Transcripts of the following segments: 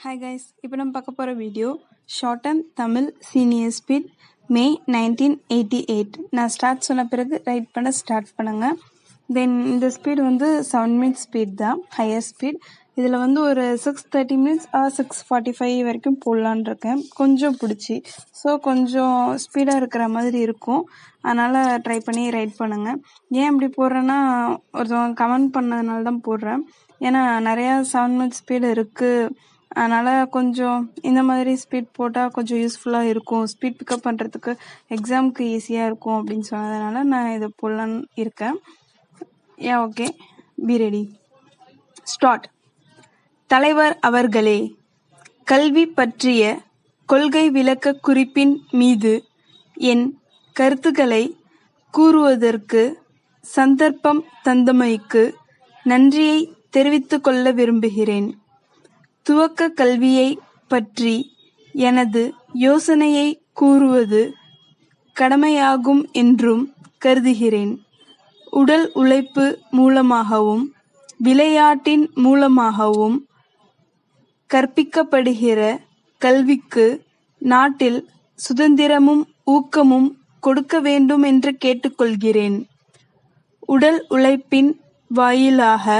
Hi guys, இப்போ நம்ம பார்க்க போகிற video short and Tamil senior speed May 1988. நான் ஸ்டார்ட் சொன்ன பிறகு ரைட் பண்ண ஸ்டார்ட் பண்ணுங்கள். தென் இந்த ஸ்பீடு 7 மினிட்ஸ் ஸ்பீட் தான், ஹையர் ஸ்பீட். இதில் ஒரு 6:30 மினிட்ஸ் 6:45 வரைக்கும் போடலான் இருக்கேன், கொஞ்சம் பிடிச்சி. ஸோ கொஞ்சம் ஸ்பீடாக இருக்கிற மாதிரி இருக்கும், அதனால் ட்ரை பண்ணி ரைட் பண்ணுங்கள். ஏன் இப்படி போடுறேன்னா, ஒருத்தவங்க கமெண்ட் பண்ணதுனால தான் போடுறேன். ஏன்னா நிறையா 7 மினிட்ஸ் ஸ்பீடு இருக்குது, அதனால் கொஞ்சம் இந்த மாதிரி ஸ்பீட் போட்டால் கொஞ்சம் யூஸ்ஃபுல்லாக இருக்கும், ஸ்பீட் பிக்கப் பண்ணுறதுக்கு எக்ஸாமுக்கு ஈஸியாக இருக்கும் அப்படின்னு சொன்னதுனால நான் இதை போடலான்னு இருக்கேன். Okay, be ready, start. தலைவர் அவர்களே, கல்வி பற்றிய கொள்கை விளக்க குறிப்பின் மீது என் கருத்துக்களை கூறுவதற்கு சந்தர்ப்பம் தந்தமைக்கு நன்றியை தெரிவித்துக் கொள்ள விரும்புகிறேன். துவக்க கல்வியை பற்றி எனது யோசனையை கூறுவது கடமையாகும் என்றும் கருதுகிறேன். உடல் உழைப்பு மூலமாகவும் விளையாட்டின் மூலமாகவும் கற்பிக்கப்படுகிற கல்விக்கு நாட்டில் சுதந்திரமும் ஊக்கமும் கொடுக்க வேண்டும் என்று கேட்டுக்கொள்கிறேன். உடல் உழைப்பின் வாயிலாக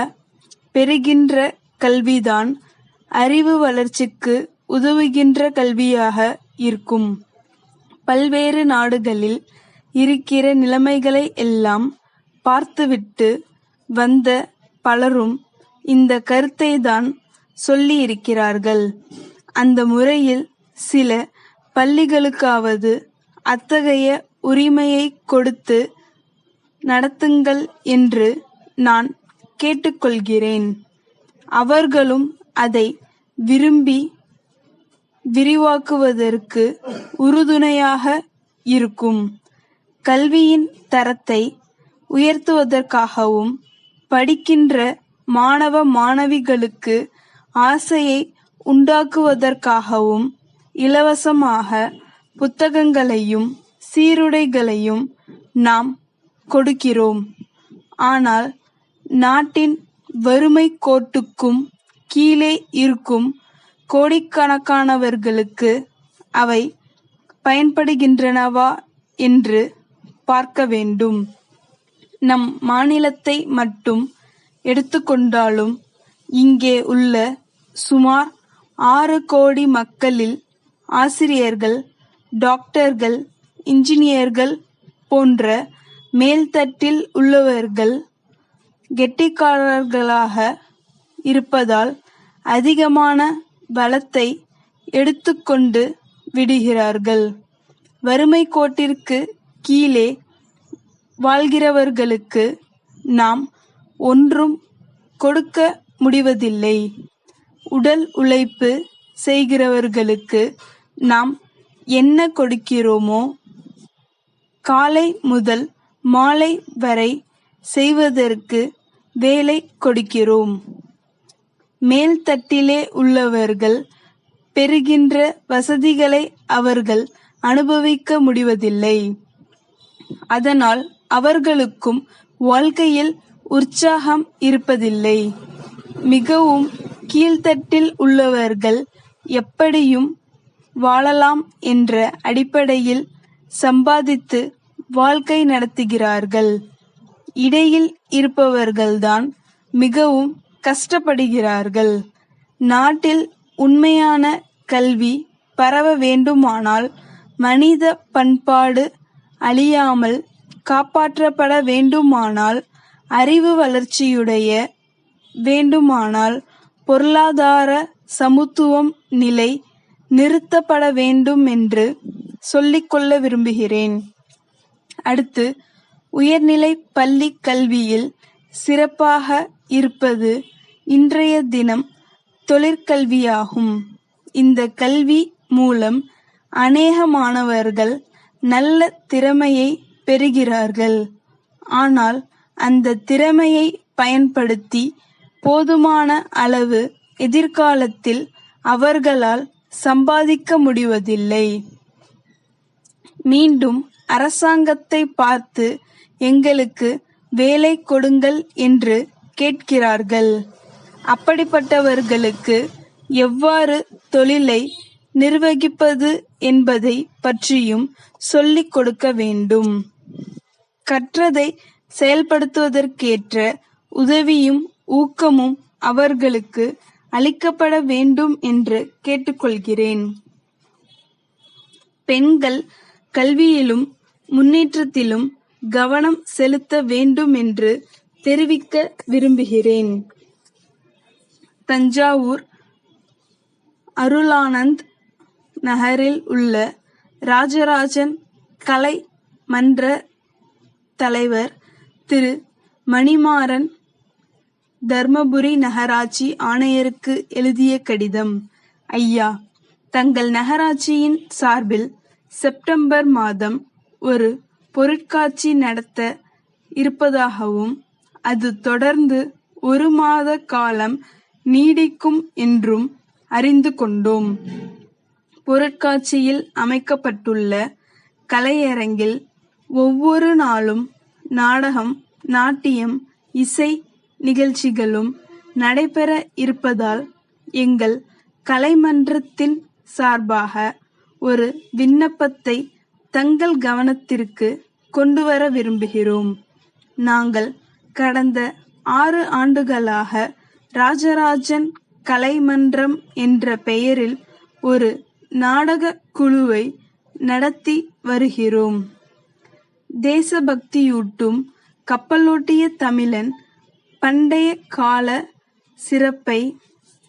பெறுகின்ற கல்விதான் அறிவு வளர்ச்சிக்கு உதவுகின்ற கல்வியாக இருக்கும். பல்வேறு நாடுகளில் இருக்கிற நிலைமைகளை எல்லாம் பார்த்துவிட்டு வந்த பலரும் இந்த கருத்தை தான் சொல்லி இருக்கிறார்கள். அந்த முறையில் சில பள்ளிகளுக்காவது அத்தகைய உரிமையை கொடுத்து நடத்துங்கள் என்று நான் கேட்டுக்கொள்கிறேன். அவர்களும் அதை விரும்பி விரிவாக்குவதற்கு உறுதுணையாக இருக்கும். கல்வியின் தரத்தை உயர்த்துவதற்காகவும் படிக்கின்ற மாணவ மாணவிகளுக்கு ஆசையை உண்டாக்குவதற்காகவும் இலவசமாக புத்தகங்களையும் சீருடைகளையும் நாம் கொடுக்கிறோம். ஆனால் நாட்டின் வறுமை கோட்டுக்கும் கீழே இருக்கும் கோடிக்கணக்கானவர்களுக்கு அவை பயன்படுகின்றனவா என்று பார்க்க வேண்டும். நம் மாநிலத்தை மட்டும் எடுத்துக்கொண்டாலும் இங்கே உள்ள சுமார் 6 கோடி மக்களில் ஆசிரியர்கள், டாக்டர்கள், இன்ஜினியர்கள் போன்ற மேல்தட்டில் உள்ளவர்கள் கெட்டிக்காரர்களாக இருப்பதால் அதிகமான வளத்தை எடுத்துக்கொண்டு விடுகிறார்கள். வறுமை கோட்டிற்கு கீழே வாழ்கிறவர்களுக்கு நாம் ஒன்றும் கொடுக்க முடிவதில்லை. உடல் உழைப்பு செய்கிறவர்களுக்கு நாம் என்ன கொடுக்கிறோமோ, காலை முதல் மாலை வரை செய்வதற்கு வேலை கொடுக்கிறோம். மேல்தட்டிலே உள்ளவர்கள் பெறுகின்ற வசதிகளை அவர்கள் அனுபவிக்க முடிவதில்லை. அதனால் அவர்களுக்கும் வாழ்க்கையில் உற்சாகம் இருப்பதில்லை. மிகவும் கீழ்த்தட்டில் உள்ளவர்கள் எப்படியும் வாழலாம் என்ற அடிப்படையில் சம்பாதித்து வாழ்க்கை நடத்துகிறார்கள். இடையில் இருப்பவர்கள்தான் மிகவும் கஷ்டப்படுகிறார்கள். நாட்டில் உண்மையான கல்வி பரவ வேண்டுமானால், மனித பண்பாடு அழியாமல் காப்பாற்றப்பட வேண்டுமானால், அறிவு வளர்ச்சியுடைய வேண்டுமானால், பொருளாதார சமத்துவம் நிலை நிறுத்தப்பட வேண்டும் என்று சொல்லிக்கொள்ள விரும்புகிறேன். அடுத்து, உயர்நிலை பள்ளி கல்வியில் சிறப்பாக இருப்பது இன்றைய தினம் தொழிற்கல்வியாகும். இந்த கல்வி மூலம் அநேக மாணவர்கள் நல்ல திறமையை பெறுகிறார்கள். ஆனால் அந்த திறமையை பயன்படுத்தி போதுமான அளவு எதிர்காலத்தில் அவர்களால் சம்பாதிக்க முடிவதில்லை. மீண்டும் அரசாங்கத்தை பார்த்து எங்களுக்கு வேலை கொடுங்கள் என்று கேட்கிறார்கள். அப்படிப்பட்டவர்களுக்கு எவ்வாறு தொழிலை நிர்வகிப்பது என்பதை பற்றியும் சொல்லிக் கொடுக்க வேண்டும். கற்றதை செயல்படுத்துவதற்கேற்ற உதவியும் ஊக்கமும் அவர்களுக்கு அளிக்கப்பட வேண்டும் என்று கேட்டுக்கொள்கிறேன். பெண்கள் கல்வியிலும் முன்னேற்றத்திலும் கவனம் செலுத்த வேண்டும் என்று தெரிவிக்க விரும்புகிறேன். தஞ்சாவூர் அருளானந்த் நகரில் உள்ள ராஜராஜன் கலை மன்ற தலைவர் திரு மணிமாறன் தர்மபுரி நகராட்சி ஆணையருக்கு எழுதிய கடிதம். ஐயா, தங்கள் நகராட்சியின் சார்பில் செப்டம்பர் மாதம் ஒரு பொருட்காட்சி நடத்த இருப்பதாகவும் அது தொடர்ந்து 1 மாத காலம் நீடிக்கும் என்றும் அறிந்து கொண்டோம். பொருட்காட்சியில் அமைக்கப்பட்டுள்ள கலையரங்கில் ஒவ்வொரு நாளும் நாடகம், நாட்டியம், இசை நிகழ்ச்சிகளும் நடைபெற இருப்பதால் எங்கள் கலைமன்றத்தின் சார்பாக ஒரு விண்ணப்பத்தை தங்கள் கவனத்திற்கு கொண்டு வர விரும்புகிறோம். நாங்கள் கடந்த 6 ஆண்டுகளாக ராஜராஜன் கலைமன்றம் என்ற பெயரில் ஒரு நாடக குழுவை நடத்தி வருகிறோம். தேசபக்தியூட்டும் கப்பலோட்டிய தமிழன் பண்டைய கால சிறப்பை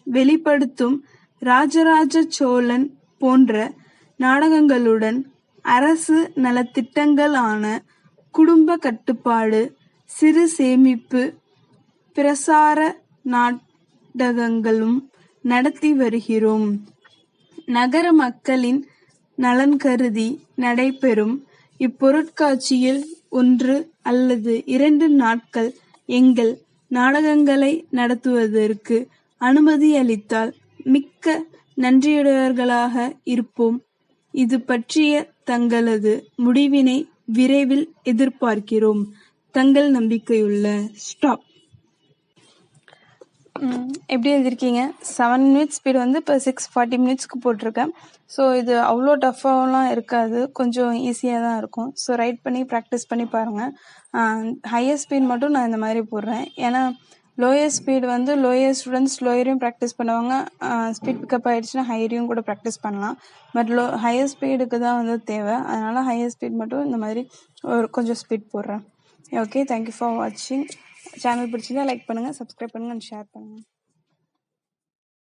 வெளிப்படுத்தும் ராஜராஜ சோழன் போன்ற நாடகங்களுடன் அரசு நலத்திட்டங்களான குடும்ப கட்டுப்பாடு, சிறு சேமிப்பு, பிரசார நாடகங்களும் நடத்தி வருகிறோம். நகர மக்களின் நலன் கருதி நடைபெறும் இப்பொருட்காட்சியில் 1 அல்லது 2 நாட்கள் எங்கள் நாடகங்களை நடத்துவதற்கு அனுமதி அளித்தால் மிக்க நன்றியுடையவர்களாக இருப்போம். இது பற்றிய தங்களது முடிவினை விரைவில் எதிர்பார்க்கிறோம். தங்கள் நம்பிக்கையுள்ள ஸ்டாப். எப்படி எழுதியிருக்கீங்க? 7 minutes ஸ்பீடு வந்து இப்போ 6:40 minutesக்கு போட்டிருக்கேன். ஸோ இது அவ்வளோ டஃப்பாகலாம் இருக்காது, கொஞ்சம் ஈஸியாக தான் இருக்கும். ஸோ ரைட் பண்ணி ப்ராக்டிஸ் பண்ணி பாருங்கள். ஹையர் ஸ்பீட் மட்டும் நான் இந்த மாதிரி போடுறேன். ஏன்னா லோயர் ஸ்பீடு வந்து லோயர் ஸ்டூடெண்ட்ஸ் லோயரையும் ப்ராக்டிஸ் பண்ணுவாங்க. ஸ்பீட் பிக்கப் ஆகிடுச்சுன்னா ஹையரையும் கூட ப்ராக்டிஸ் பண்ணலாம். பட் ஹையர் ஸ்பீடுக்கு தான் வந்து தேவை. அதனால் ஹையர் ஸ்பீட் மட்டும் இந்த மாதிரி கொஞ்சம் ஸ்பீட் போடுறேன். ஓகே, தேங்க்யூ ஃபார் வாட்சிங். சேனல் பிடிச்சிருந்தா லைக் பண்ணுங்கள், சப்ஸ்கிரைப் பண்ணுங்கள் அண்ட் ஷேர் பண்ணுங்கள்.